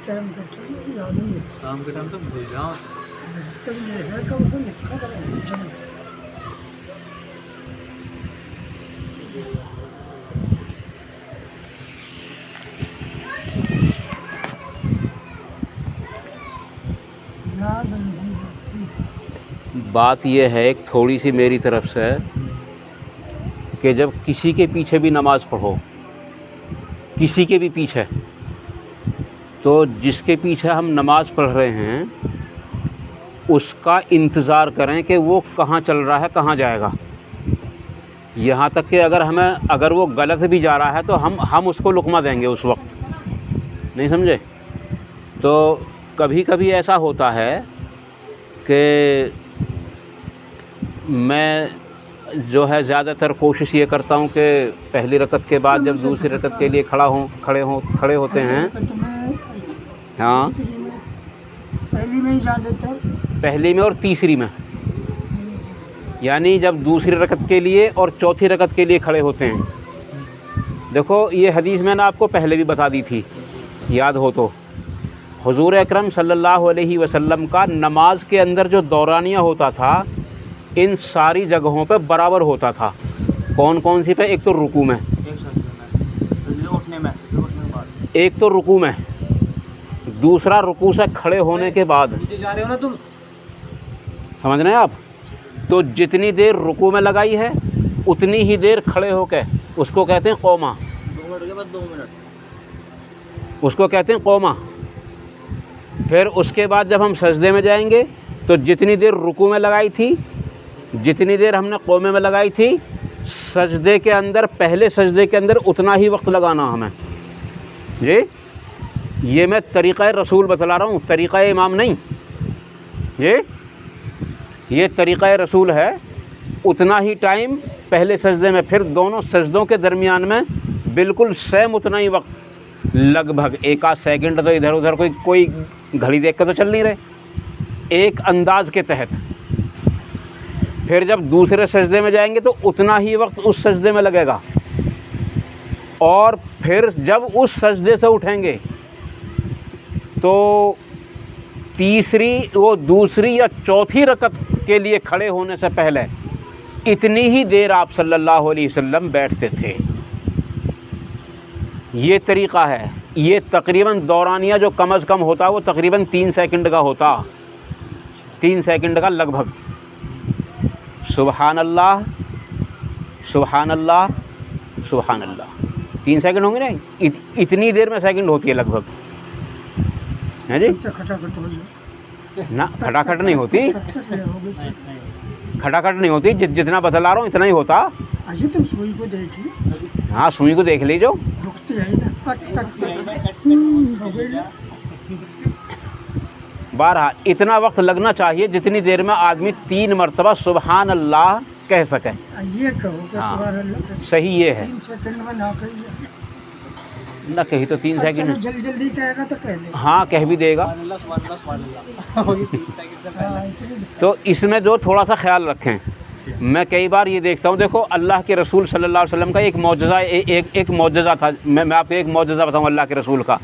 Time کا time یاد نہیں ہے، شام کے ٹائم تو بھیج رہا ہوں. تب یہ ہے کہ اس نے لکھا تھا چلو یاد نہیں رہتی. بات یہ ہے ایک تھوڑی سی میری طرف سے کہ جب کسی کے پیچھے بھی نماز پڑھو، کسی کے بھی پیچھے، تو جس کے پیچھے ہم نماز پڑھ رہے ہیں اس کا انتظار کریں کہ وہ کہاں چل رہا ہے، کہاں جائے گا. یہاں تک کہ اگر وہ غلط بھی جا رہا ہے تو ہم اس کو لقمہ دیں گے اس وقت. نہیں سمجھے؟ تو کبھی کبھی ایسا ہوتا ہے کہ میں جو ہے زیادہ تر کوشش یہ کرتا ہوں کہ پہلی رکعت کے بعد جب دوسری رکعت کے لیے کھڑے ہوتے ہیں. تو میں ہاں، پہلی میں ہی جان دیتا ہوں. پہلی میں اور تیسری میں، یعنی جب دوسری رکعت کے لیے اور چوتھی رکعت کے لیے کھڑے ہوتے ہیں. دیکھو یہ حدیث میں نے آپ کو پہلے بھی بتا دی تھی، یاد ہو تو. حضور اکرم صلی اللہ علیہ وسلم کا نماز کے اندر جو دورانیہ ہوتا تھا ان ساری جگہوں پہ برابر ہوتا تھا. کون کون سی پہ؟ ایک تو رکوع میں، ایک تو رکوع میں، دوسرا رکوع سے کھڑے ہونے کے بعد. جا رہے ہو نا تم؟ سمجھ رہے ہیں آپ؟ تو جتنی دیر رکوع میں لگائی ہے اتنی ہی دیر کھڑے ہو کے، اس کو کہتے ہیں قومہ. 2 منٹ کے بعد 2 منٹ. اس کو کہتے ہیں قومہ. پھر اس کے بعد جب ہم سجدے میں جائیں گے تو جتنی دیر رکوع میں لگائی تھی جتنی دیر ہم نے قومے میں لگائی تھی، سجدے کے اندر، پہلے سجدے کے اندر اتنا ہی وقت لگانا ہمیں. جی یہ میں طریقہ رسول بتلا رہا ہوں، طریقہ امام نہیں. جی یہ طریقہ رسول ہے. اتنا ہی ٹائم پہلے سجدے میں، پھر دونوں سجدوں کے درمیان میں بالکل سیم اتنا ہی وقت، لگ بھگ 1 سیکنڈ تو ادھر ادھر کوئی گھڑی دیکھ کے تو چل نہیں رہے، ایک انداز کے تحت. پھر جب دوسرے سجدے میں جائیں گے تو اتنا ہی وقت اس سجدے میں لگے گا. اور پھر جب اس سجدے سے اٹھیں گے تو دوسری یا چوتھی رکعت کے لیے کھڑے ہونے سے پہلے اتنی ہی دیر آپ صلی اللہ علیہ وسلم بیٹھتے تھے. یہ طریقہ ہے. یہ تقریباً دورانیہ جو کم از کم ہوتا وہ تقریباً 3 سیکنڈ کا ہوتا، 3 سیکنڈ کا لگ بھگ. سبحان اللہ سبحان اللہ سبحان اللہ، 3 سیکنڈ ہوں گے نا. اتنی دیر میں سیکنڈ ہوتی ہے لگ بھگ. ہے جی؟ کھٹاکھٹ ہو جائے. نہ کھٹاکھٹ نہیں ہوتی، ہو گئی. کھٹاکھٹ نہیں ہوتی. جتنا بتلا رہا ہوں اتنا ہی ہوتا. اجی تم سوئی کو دیکھیے، ہاں سوئی کو دیکھ لیجو. رکتی ہے نا، کٹ کٹ کٹ ہو گئی نا. بہرحال اتنا وقت لگنا چاہیے جتنی دیر میں آدمی 3 مرتبہ سبحان اللہ کہہ سکے. یہ کہو کہ ہاں، سبحان اللہ صحیح یہ ہے. 3 سیکنڈ میں نہ کہیے. نہ کہی تو 3 سیکنڈ. جلدی کہے گا تو کہہ دے. ہاں کہہ بھی دے گا. تو اس میں جو تھوڑا سا خیال رکھیں. میں کئی بار یہ دیکھتا ہوں، دیکھو اللہ کے رسول صلی اللہ علیہ وسلم کا ایک معجزہ، ایک معجزہ تھا. میں آپ کو ایک معجزہ بتاؤں اللہ کے رسول کا،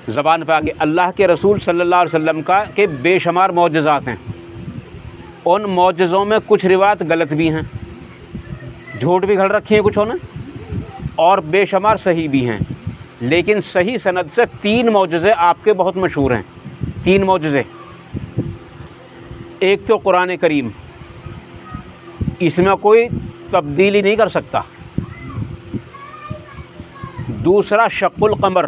زبان پہ آگے. اللہ کے رسول صلی اللہ علیہ وسلم کا کہ بے شمار معجزات ہیں. ان معجزوں میں کچھ روایت غلط بھی ہیں، جھوٹ بھی گھڑ رکھی ہیں کچھوں نے، اور بے شمار صحیح بھی ہیں. لیکن صحیح سند سے 3 معجزے آپ کے بہت مشہور ہیں. 3 معجزے. ایک تو قرآن کریم، اس میں کوئی تبدیلی نہیں کر سکتا. دوسرا شق القمر.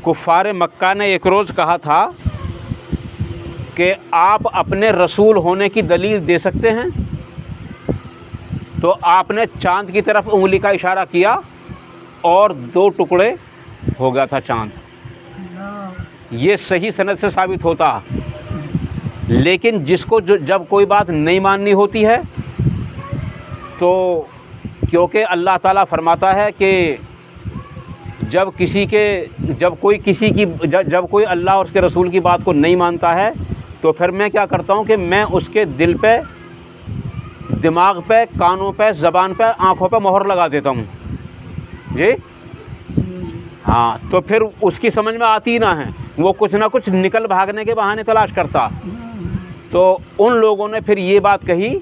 کفار مکہ نے ایک روز کہا تھا کہ آپ اپنے رسول ہونے کی دلیل دے سکتے ہیں، تو آپ نے چاند کی طرف انگلی کا اشارہ کیا اور 2 ٹکڑے ہو گیا تھا چاند. یہ صحیح سند سے ثابت ہوتا. لیکن جس کو جب کوئی بات نہیں ماننی ہوتی ہے تو کیونکہ اللہ تعالیٰ فرماتا ہے کہ جب کوئی اللہ اور اس کے رسول کی بات کو نہیں مانتا ہے تو پھر میں کیا کرتا ہوں کہ میں اس کے دل پہ، دماغ پہ، کانوں پہ، زبان پہ، آنکھوں پہ مہر لگا دیتا ہوں. جی ہاں تو پھر اس کی سمجھ میں آتی نہ ہے، وہ کچھ نہ کچھ نکل بھاگنے کے بہانے تلاش کرتا. تو ان لوگوں نے پھر یہ بات کہی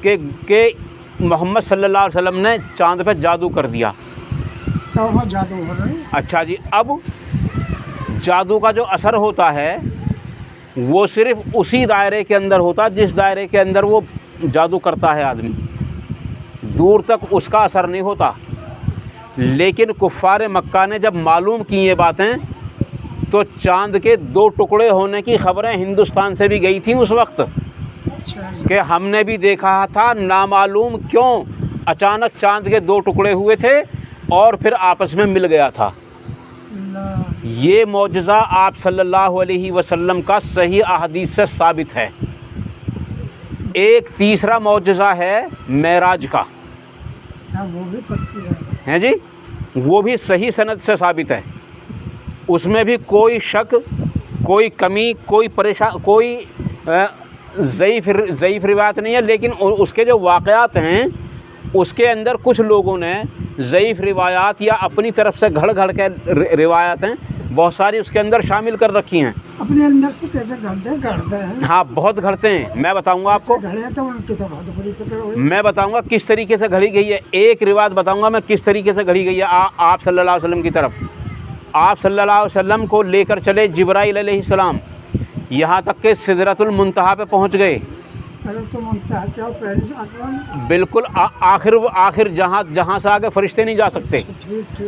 کہ محمد صلی اللہ علیہ وسلم نے چاند پہ جادو کر دیا. تو وہاں جادو ہو رہا ہے. اچھا جی، اب جادو کا جو اثر ہوتا ہے وہ صرف اسی دائرے کے اندر ہوتا جس دائرے کے اندر وہ جادو کرتا ہے آدمی، دور تک اس کا اثر نہیں ہوتا. لیکن کفار مکہ نے جب معلوم کی یہ باتیں تو چاند کے 2 ٹکڑے ہونے کی خبریں ہندوستان سے بھی گئی تھیں اس وقت، اچھا کہ ہم نے بھی دیکھا تھا، نامعلوم کیوں اچانک چاند کے 2 ٹکڑے ہوئے تھے اور پھر آپس میں مل گیا تھا. اللہ. یہ معجزہ آپ صلی اللہ علیہ وسلم کا صحیح احادیث سے ثابت ہے. ایک تیسرا معجزہ ہے معراج کا، ہاں وہ بھی پکی ہیں جی، وہ بھی صحیح سند سے ثابت ہے. اس میں بھی کوئی شک، کوئی کمی، کوئی ضعیف روایت نہیں ہے. لیکن اس کے جو واقعات ہیں اس کے اندر کچھ لوگوں نے ضعیف روایات یا اپنی طرف سے گھڑ کے روایات ہیں بہت ساری اس کے اندر شامل کر رکھی ہیں. اپنے اندر سے کیسے گھڑتے ہیں. ہاں بہت گھڑتے ہیں. میں بتاؤں گا آپ کو، گھڑے تو ان کی تو بہت بڑی فکر ہوئی. میں بتاؤں گا کس طریقے سے گھڑی گئی ہے. ایک روایت بتاؤں گا میں کس طریقے سے گھڑی گئی ہے آپ صلی اللہ علیہ وسلم کی طرف. آپ صلی اللہ علیہ وسلم کو لے کر چلے جبرائیل علیہ السلام، یہاں تک کہ سدرۃ المنتہا پہ پہنچ گئے. بالکل آخر جہاں سے آگے فرشتے نہیں جا سکتے.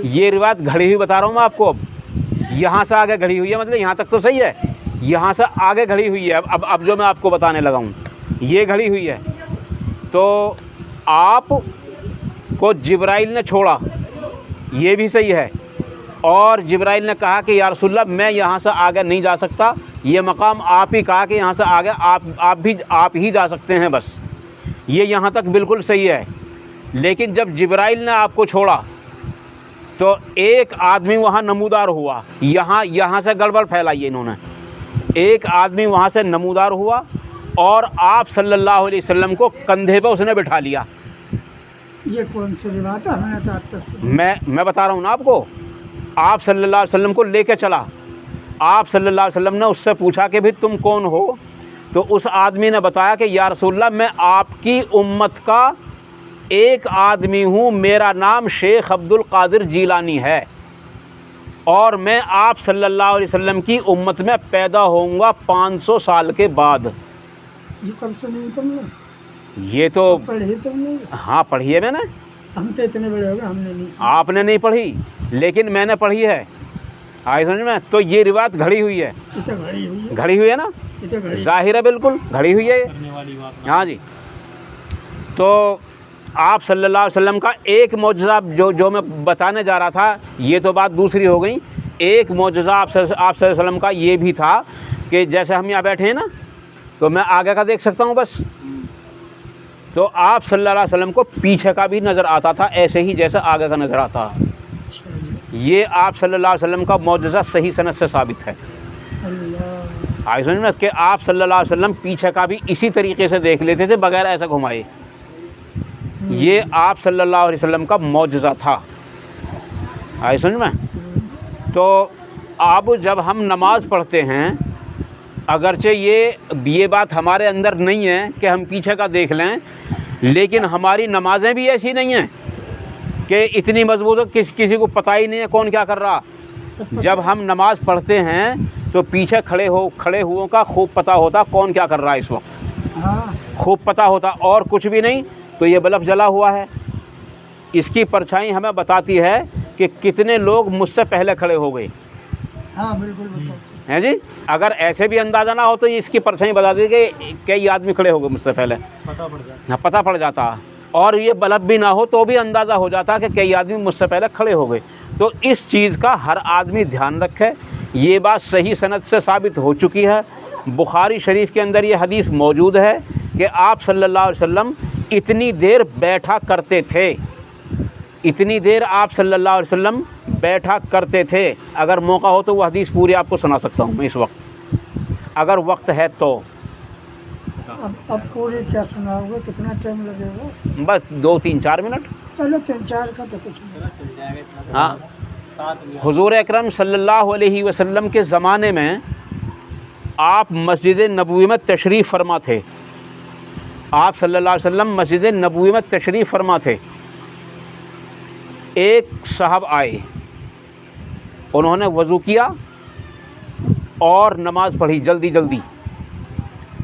یہ روایت گھڑی ہوئی بتا رہا ہوں میں آپ کو. اب یہاں سے آگے گھڑی ہوئی ہے، مطلب یہاں تک تو صحیح ہے، یہاں سے آگے گھڑی ہوئی ہے. اب جو میں آپ کو بتانے لگا ہوں یہ گھڑی ہوئی ہے. تو آپ کو جبرائیل نے چھوڑا، یہ بھی صحیح ہے. اور جبرائیل نے کہا کہ یا رسول اللہ میں یہاں سے آگے نہیں جا سکتا، یہ مقام آپ ہی کہا کہ یہاں سے آگے آپ ہی جا سکتے ہیں بس. یہ یہاں تک بالکل صحیح ہے. لیکن جب جبرائیل نے آپ کو چھوڑا تو ایک آدمی وہاں نمودار ہوا. یہاں سے گڑبڑ پھیلائی ہے انہوں نے. ایک آدمی وہاں سے نمودار ہوا اور آپ صلی اللہ علیہ وسلم کو کندھے پہ اس نے بٹھا لیا. یہ کون سی روایت ہے؟ میں بتا رہا ہوں نا آپ کو. آپ صلی اللہ علیہ وسلم کو لے کے چلا. آپ صلی اللہ علیہ وسلم نے اس سے پوچھا کہ بھی تم کون ہو؟ تو اس آدمی نے بتایا کہ یا رسول اللہ میں آپ کی امت کا ایک آدمی ہوں، میرا نام شیخ عبد القادر جیلانی ہے اور میں آپ صلی اللہ علیہ وسلم کی امت میں پیدا ہوں گا 500 سال کے بعد. یہ کب سنی تم نے؟ یہ تو پڑھی تم نے؟ ہاں پڑھی ہے میں نے. ہم تو اتنے بڑے ہو گئے، ہم نے نہیں. آپ نے نہیں پڑھی لیکن میں نے پڑھی ہے. آئی سمجھ میں؟ تو یہ روایت گھڑی ہوئی ہے. گھڑی ہوئی ہے نا، ظاہر ہے بالکل گھڑی ہوئی ہے. ہاں جی. تو آپ صلی اللہ علیہ وسلم کا ایک معجزہ جو میں بتانے جا رہا تھا، یہ تو بات دوسری ہو گئی. ایک معجزہ آپ صلی اللہ علیہ وسلم کا یہ بھی تھا کہ جیسے ہم یہاں بیٹھے ہیں نا تو میں آگے کا دیکھ سکتا ہوں بس. تو آپ صلی اللہ علیہ وسلم کو پیچھے کا بھی نظر آتا تھا ایسے ہی جیسے آگے کا نظر آتا. یہ آپ صلی اللہ علیہ وسلم کا معجزہ صحیح سند سے ثابت ہے. آئی سمجھ میں کہ آپ صلی اللہ علیہ وسلم پیچھے کا بھی اسی طریقے سے دیکھ لیتے تھے بغیر ایسے گھمائے. یہ آپ صلی اللہ علیہ وسلم کا معجزہ تھا. آئی سمجھ میں؟ تو اب جب ہم نماز پڑھتے ہیں، اگرچہ یہ بات ہمارے اندر نہیں ہے کہ ہم پیچھے کا دیکھ لیں، لیکن ہماری نمازیں بھی ایسی نہیں ہیں کہ اتنی مضبوط ہو کسی کو پتہ ہی نہیں ہے کون کیا کر رہا. جب ہم نماز پڑھتے ہیں تو پیچھے کھڑے ہوئوں کا خوب پتہ ہوتا کون کیا کر رہا ہے اس وقت، خوب پتہ ہوتا. اور کچھ بھی نہیں تو یہ بلب جلا ہوا ہے، اس کی پرچھائی ہمیں بتاتی ہے کہ کتنے لوگ مجھ سے پہلے کھڑے ہو گئے. ہاں بالکل ہیں جی. اگر ایسے بھی اندازہ نہ ہو تو اس کی پرچھائی بتا دی کہ کئی آدمی کھڑے ہو گئے مجھ سے پہلے، پتہ پڑ جاتا. اور یہ بلب بھی نہ ہو تو بھی اندازہ ہو جاتا کہ کئی آدمی مجھ سے پہلے کھڑے ہو گئے. تو اس چیز کا ہر آدمی دھیان رکھے. یہ بات صحیح سند سے ثابت ہو چکی ہے. بخاری شریف کے اندر یہ حدیث موجود ہے کہ آپ صلی اللہ علیہ وسلم اتنی دیر بیٹھا کرتے تھے، اتنی دیر آپ صلی اللہ علیہ وسلم بیٹھا کرتے تھے. اگر موقع ہو تو وہ حدیث پوری آپ کو سنا سکتا ہوں میں اس وقت، اگر وقت ہے تو. اب پوری کیا سنا ہوگا؟ کتنا ٹائم لگے گا؟ بس 2-3-4 منٹ. چلو 3-4 کا تو کچھ نہیں. ہاں حضور اکرم صلی اللہ علیہ وسلم کے زمانے میں آپ مسجد نبوی میں تشریف فرما تھے. آپ صلی اللہ علیہ وسلم مسجد نبوی میں تشریف فرما تھے. ایک صاحب آئے, انہوں نے وضو کیا اور نماز پڑھی جلدی جلدی,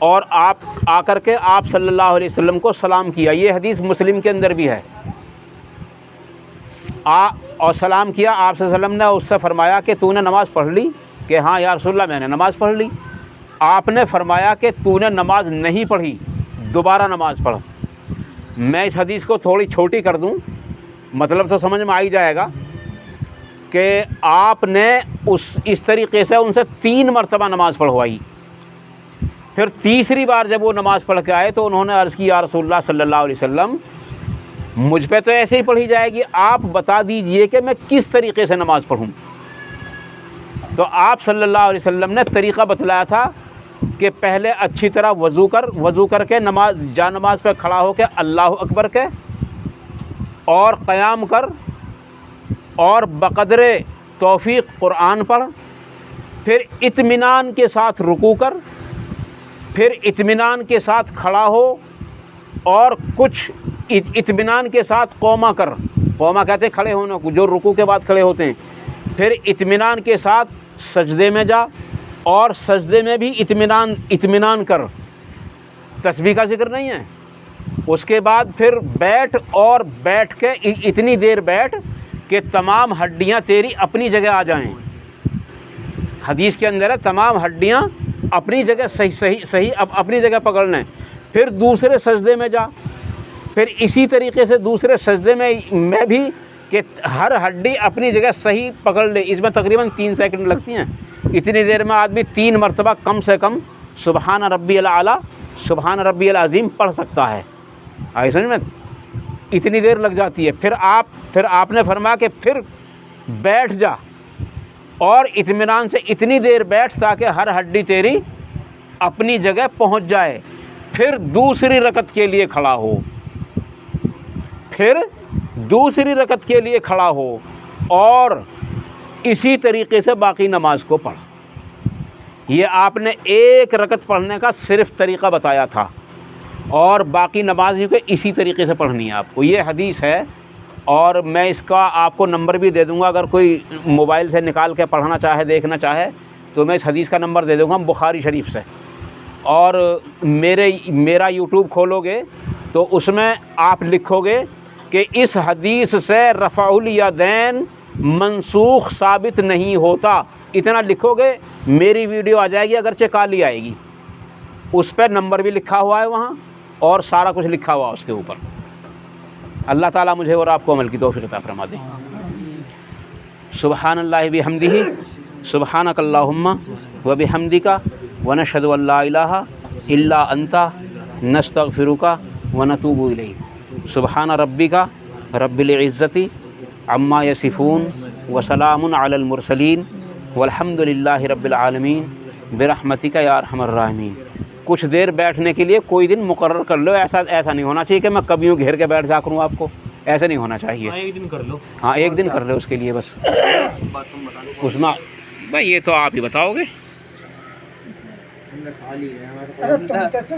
اور آپ آ کر کے آپ صلی اللہ علیہ وسلم کو سلام کیا. یہ حدیث مسلم کے اندر بھی ہے. اور سلام کیا, آپ صلی اللہ علیہ وسلم نے اس سے فرمایا کہ تو نے نماز پڑھ لی؟ کہ ہاں یا رسول اللہ میں نے نماز پڑھ لی. آپ نے فرمایا کہ تو نے نماز نہیں پڑھی, دوبارہ نماز پڑھ. میں اس حدیث کو تھوڑی چھوٹی کر دوں, مطلب تو سمجھ میں آ ہی جائے گا کہ آپ نے اس طریقے سے ان سے 3 مرتبہ نماز پڑھوائی. پھر تیسری بار جب وہ نماز پڑھ کے آئے تو انہوں نے عرض کی یا رسول اللہ صلی اللہ علیہ وسلم مجھ پہ تو ایسے ہی پڑھی جائے گی, آپ بتا دیجئے کہ میں کس طریقے سے نماز پڑھوں. تو آپ صلی اللہ علیہ وسلم نے طریقہ بتلایا تھا کہ پہلے اچھی طرح وضو کر کے نماز پہ کھڑا ہو کے اللہ اکبر کے, اور قیام کر, اور بقدر توفیق قرآن پڑھ, پھر اطمینان کے ساتھ رکوع کر, پھر اطمینان کے ساتھ کھڑا ہو, اور کچھ اطمینان کے ساتھ قوما کر. قوما کہتے ہیں کھڑے ہونے کو, جو رکوع کے بعد کھڑے ہوتے ہیں. پھر اطمینان کے ساتھ سجدے میں جا, اور سجدے میں بھی اطمینان کر. تسبیح کا ذکر نہیں ہے. اس کے بعد پھر بیٹھ, اور بیٹھ کے اتنی دیر بیٹھ کہ تمام ہڈیاں تیری اپنی جگہ آ جائیں. حدیث کے اندر ہے تمام ہڈیاں اپنی جگہ صحیح اپنی جگہ پکڑ لیں. پھر دوسرے سجدے میں جا, پھر اسی طریقے سے دوسرے سجدے میں بھی کہ ہر ہڈی اپنی جگہ صحیح پکڑ لے. اس میں تقریباً 3 سیکنڈ لگتی ہیں. اتنی دیر میں آدمی 3 مرتبہ کم سے کم سبحان ربی الاعلیٰ, سبحان ربی العظیم پڑھ سکتا ہے. آئی سمجھ میں؟ اتنی دیر لگ جاتی ہے. پھر آپ نے فرمایا کہ پھر بیٹھ جا, اور اطمینان سے اتنی دیر بیٹھ تاکہ ہر ہڈی تیری اپنی جگہ پہنچ جائے. پھر دوسری رکعت کے لیے کھڑا ہو, پھر دوسری رکعت کے لیے کھڑا ہو, اور اسی طریقے سے باقی نماز کو پڑھ. یہ آپ نے ایک رکعت پڑھنے کا صرف طریقہ بتایا تھا, اور باقی نماز کو اسی طریقے سے پڑھنی ہے آپ کو. یہ حدیث ہے, اور میں اس کا آپ کو نمبر بھی دے دوں گا. اگر کوئی موبائل سے نکال کے پڑھنا چاہے, دیکھنا چاہے, تو میں اس حدیث کا نمبر دے دوں گا بخاری شریف سے. اور میرا یوٹیوب کھولو گے تو اس میں آپ لکھو گے کہ اس حدیث سے رفع الیدین منسوخ ثابت نہیں ہوتا, اتنا لکھو گے, میری ویڈیو آ جائے گی, اگرچہ کالی آئے گی. اس پہ نمبر بھی لکھا ہوا ہے وہاں, اور سارا کچھ لکھا ہوا اس کے اوپر. اللہ تعالیٰ مجھے اور آپ کو عمل کی توفیق عطا فرما دے. سبحان اللہ بحمدہ, سبحانک اللہم وبحمدک, ونشہد ان لا الہ الا انت, نستغفرک ونتوب الیک. سبحان ربک رب العزت عما یصفون, وسلام علی المرسلین, والحمد للہ رب العالمین, برحمتک یا ارحم الراحمین. کچھ دیر بیٹھنے کے لیے کوئی دن مقرر کر لو. ایسا نہیں ہونا چاہیے کہ میں کبھی یوں گھیر کے بیٹھ جا کروں آپ کو. ایسا نہیں ہونا چاہیے. ایک دن کر لو. ہاں ایک دن کر لو اس کے لیے بس. اس میں بھائی یہ تو آپ ہی بتاؤ گے. ارے تم کیسے